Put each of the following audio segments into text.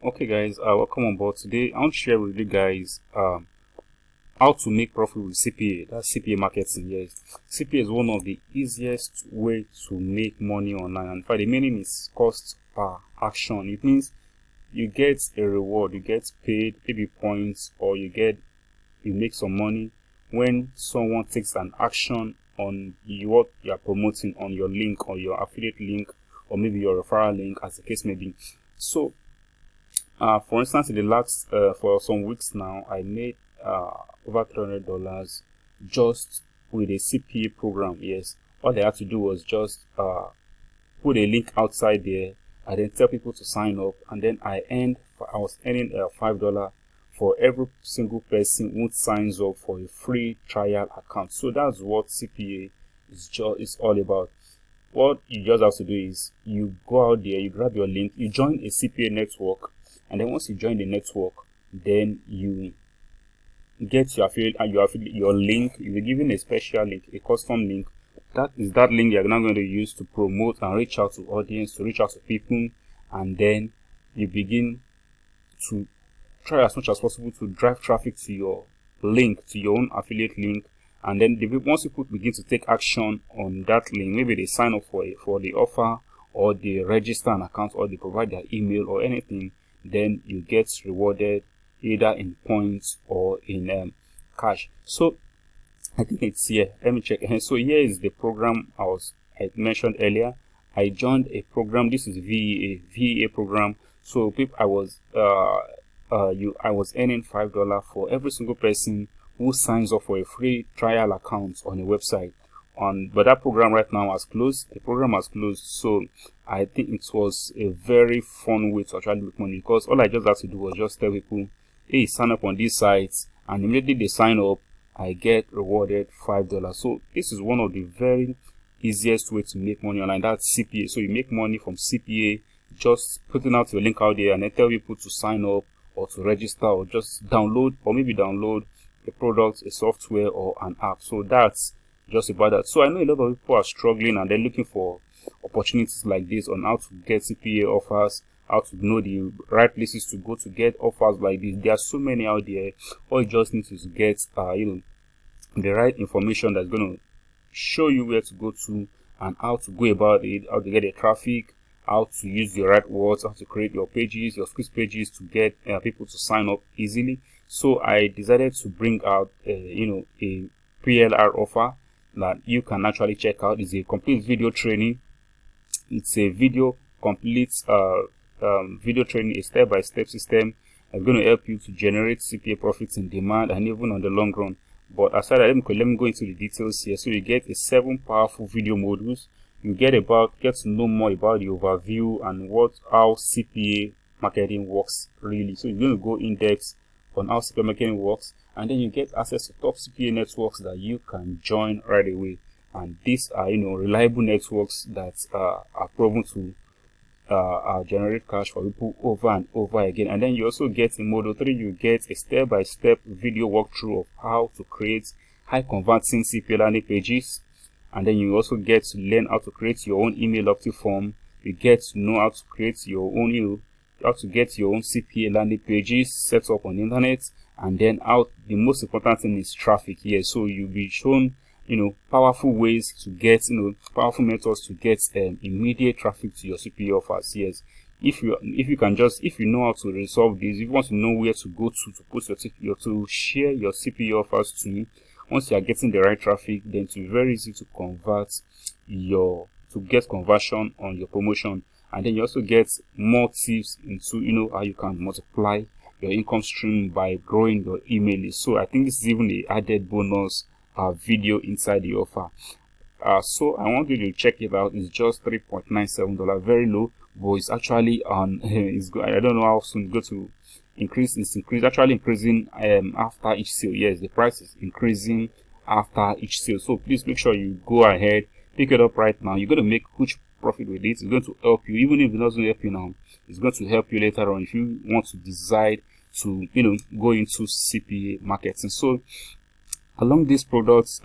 Okay guys, welcome on board. Today I want to share with you guys how to make profit with CPA. That's CPA marketing. Yes, CPA is one of the easiest way to make money online, and for the meaning is cost per action. It means you get a reward, you get paid, maybe points, or you make some money when someone takes an action on what you are promoting, on your link or your affiliate link, or maybe your referral link, as the case may be. So for instance, in the last for some weeks now, I made over $300 just with a CPA program. Yes, all I had to do was just put a link outside there and then tell people to sign up, and then I was earning $5 for every single person who signs up for a free trial account. So that's what CPA is all about. What you just have to do is you go out there, you grab your link, you join a CPA network, and then once you join the network, then you get your affiliate and your link. You'll be given a special link, a custom link. That is that link you're now going to use to promote and reach out to audience, to reach out to people, and then you begin to try as much as possible to drive traffic to your link, to your own affiliate link. And then once people begin to take action on that link, maybe they sign up for the offer, or they register an account, or they provide their email or anything, then you get rewarded either in points or in cash. So I think it's here. Let me check. So here is the program I mentioned earlier. I joined a program. This is VEA program. So I was earning $5 for every single person who signs up for a free trial account on a website. But that program right now has closed. The program has closed. So I think it was a very fun way to actually make money, because all I just had to do was just tell people, hey, sign up on these sites, and immediately they sign up, I get rewarded $5. So this is one of the very easiest way to make money online. That's CPA. So you make money from CPA, just putting out your link out there and then tell people to sign up or to register, or just download a product, a software, or an app. So that's just about that. So I know a lot of people are struggling and they're looking for opportunities like this on how to get CPA offers, how to know the right places to go to get offers like this. There are so many out there. All you just need to get the right information that's going to show you where to go to and how to go about it, how to get the traffic, how to use the right words, how to create your pages, your squeeze pages to get people to sign up easily. So I decided to bring out a PLR offer that you can actually check out. It's a complete video training. It's a complete video training, a step-by-step system that's going to help you to generate CPA profits in demand and even on the long run. But aside that, let me go into the details here. So you get 7 powerful video modules. You get to know more about the overview and how CPA marketing works really. So you're going to go in depth on how CPA marketing works, and then you get access to top CPA networks that you can join right away. And these are reliable networks that are proven to generate cash for people over and over again. And then you also get in module 3, you get a step-by-step video walkthrough of how to create high converting CPA landing pages. And then you also get to learn how to create your own email optic form. You get to know how to create your own how to get your own CPA landing pages set up on the internet. And then the most important thing is traffic here. So you'll be shown powerful ways to get powerful methods to get immediate traffic to your CPA offers. Yes, if you know how to resolve this, if you want to know where to go to post to share your CPA offers to, once you are getting the right traffic, then it will be very easy to get conversion on your promotion. And then you also get more tips into how you can multiply your income stream by growing your email list. So I think this is even the added bonus video inside the offer. So I want you to check it out. It's just $3.97, very low, but it's actually on it's good. I don't know how soon it's going to increase. It's actually increasing after each sale. Yes, the price is increasing after each sale. So please make sure you go ahead, pick it up right now. You're going to make huge profit with it. It's going to help you. Even if it doesn't help you now, it's going to help you later on if you want to decide to go into CPA marketing. So along these products,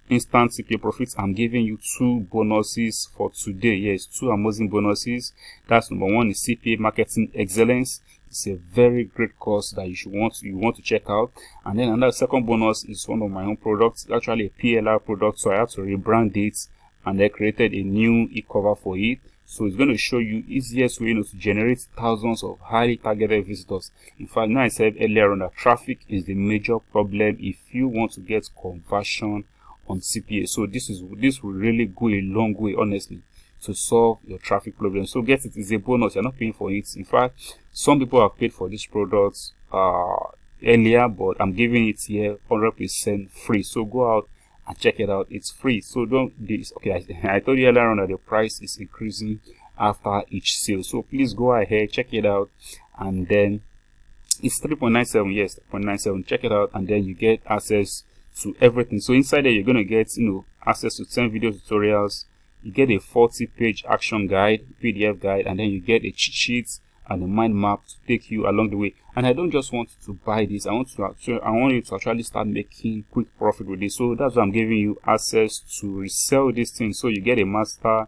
instant CPA profits, I'm giving you 2 bonuses for today. Yes, 2 amazing bonuses. That's number 1 is CPA Marketing Excellence. It's a very great course that you want to check out. And then another second bonus is one of my own products, actually a PLR product, so I have to rebrand it, and I created a new e-cover for it. So it's going to show you easiest way, to generate thousands of highly targeted visitors. In fact, now I said earlier on that traffic is the major problem if you want to get conversion on CPA. So this will really go a long way, honestly, to solve your traffic problem. So get it, it's a bonus. You're not paying for it. In fact, some people have paid for these products earlier, but I'm giving it here 100% free. So go out and check it out. It's free. So I told you earlier on that the price is increasing after each sale. So please go ahead, check it out, and then it's 3.97. Yes, 3.97. Check it out, and then you get access to everything. So inside there, you're gonna get access to 10 video tutorials. You get a 40-page action guide, PDF guide, and then you get a cheat sheet and a mind map to take you along the way. And I don't just want you to buy this. I want you to actually start making quick profit with this. So that's why I'm giving you access to resell this thing. So you get a master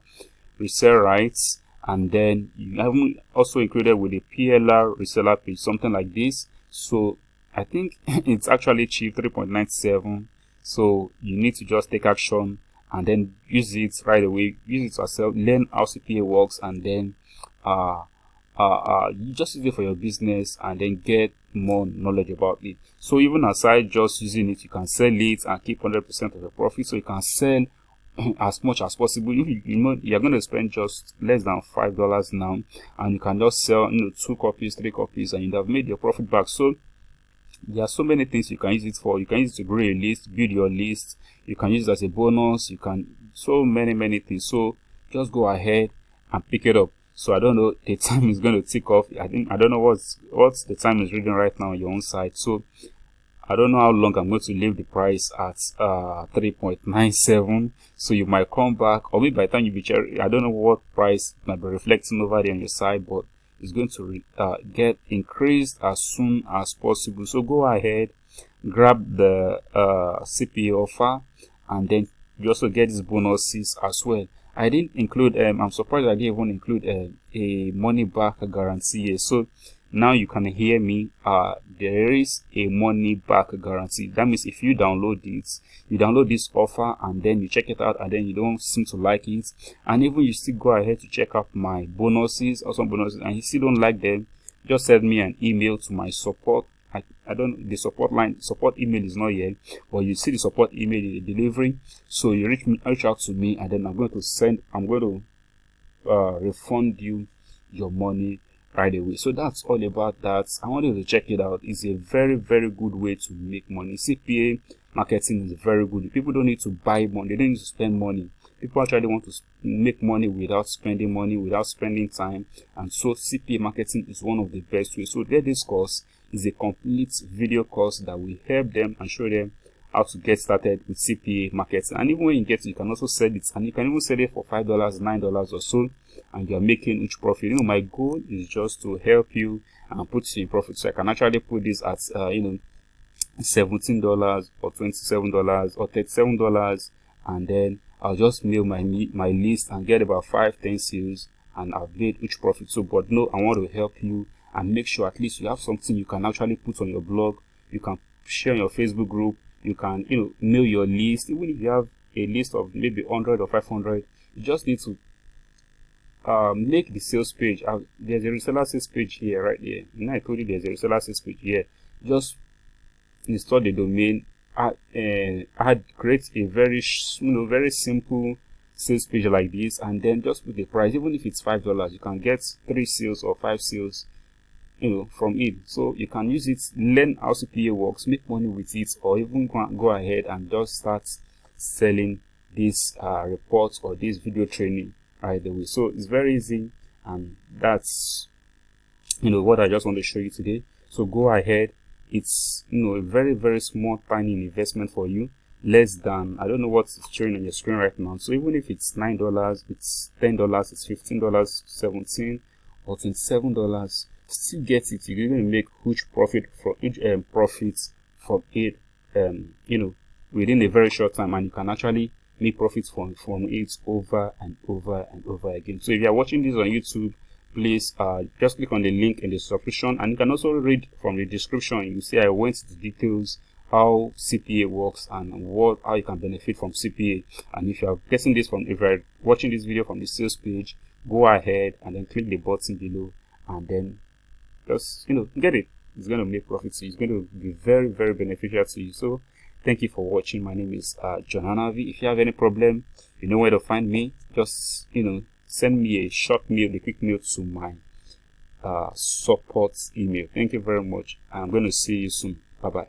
resell rights, and then you have also included with a PLR reseller page, something like this. So I think it's actually cheap, 3.97. So you need to just take action and then use it right away. Use it yourself, learn how CPA works, and then you just use it for your business and then get more knowledge about it. So even aside just using it, you can sell it and keep 100% of the profit. So you can sell as much as possible. If you're going to spend just less than $5 now, and you can just sell 2 copies, 3 copies, and you have made your profit back. So there are so many things you can use it for. You can use it to grow a list, build your list. You can use it as a bonus. You can so many things. So just go ahead and pick it up. So I don't know, the time is going to tick off. I don't know what's the time is reading right now on your own side. So I don't know how long I'm going to leave the price at 3.97. So you might come back, or maybe by the time you be I don't know what price might be reflecting over there on your side, but it's going to get increased as soon as possible. So go ahead, grab the CPA offer, and then you also get these bonuses as well. I didn't include I'm surprised I didn't even include a money back guarantee here. So now you can hear me. There is a money back guarantee. That means if you download this offer and then you check it out and then you don't seem to like it, and even you still go ahead to check out my bonuses or some bonuses and you still don't like them, just send me an email to my support. I don't, the support email is not here, but you see the support email in the delivery. So you reach out to me, and then I'm going to refund you your money right away. So that's all about that. I want you to check it out. It's a very good way to make money. CPA marketing is very good. People don't need to buy money. They don't need to spend money. People actually want to make money without spending money, without spending time. And so CPA marketing is one of the best ways. So this course is a complete video course that will help them and show them how to get started with CPA marketing. And even when you get it, you can also sell it, and you can even sell it for $5, $9 or so, and you're making huge profit. My goal is just to help you and put you in profit. So I can actually put this at $17 or $27 or $37, and then I'll just mail my list and get about 5-10 sales, and I've made huge profit. So but no, I want to help you and make sure at least you have something you can actually put on your blog. You can share on your Facebook group. You can mail your list. Even if you have a list of maybe 100 or 500, you just need to make the sales page. There's a reseller sales page here, right here. I told you there's a reseller sales page here. Just install the domain. Create a very simple sales page like this, and then just put the price. Even if it's $5, you can get 3 sales or 5 sales from it. So you can use it, learn how CPA works, make money with it, or even go ahead and just start selling this reports or this video training right away. So it's very easy, and that's what I just want to show you today. So go ahead. It's a very small tiny investment for you, less than, I don't know what's showing on your screen right now. So even if it's $9, it's $10, it's $15, $17 or $27, still get it. You're going to make huge profit from profits from it. within a very short time, and you can actually make profits from it over and over and over again. So if you are watching this on YouTube, please just click on the link in the description, and you can also read from the description. You see I went into details how CPA works and how you can benefit from CPA. And if you are getting this from, if you are watching this video from the sales page, go ahead and then click the button below, and then just get it. It's going to make profits. It's going to be very, very beneficial to you. So thank you for watching. My name is John Hanavi. If you have any problem, you know where to find me. Just send me a short mail, a quick mail to my support email. Thank you very much. I'm going to see you soon. Bye bye.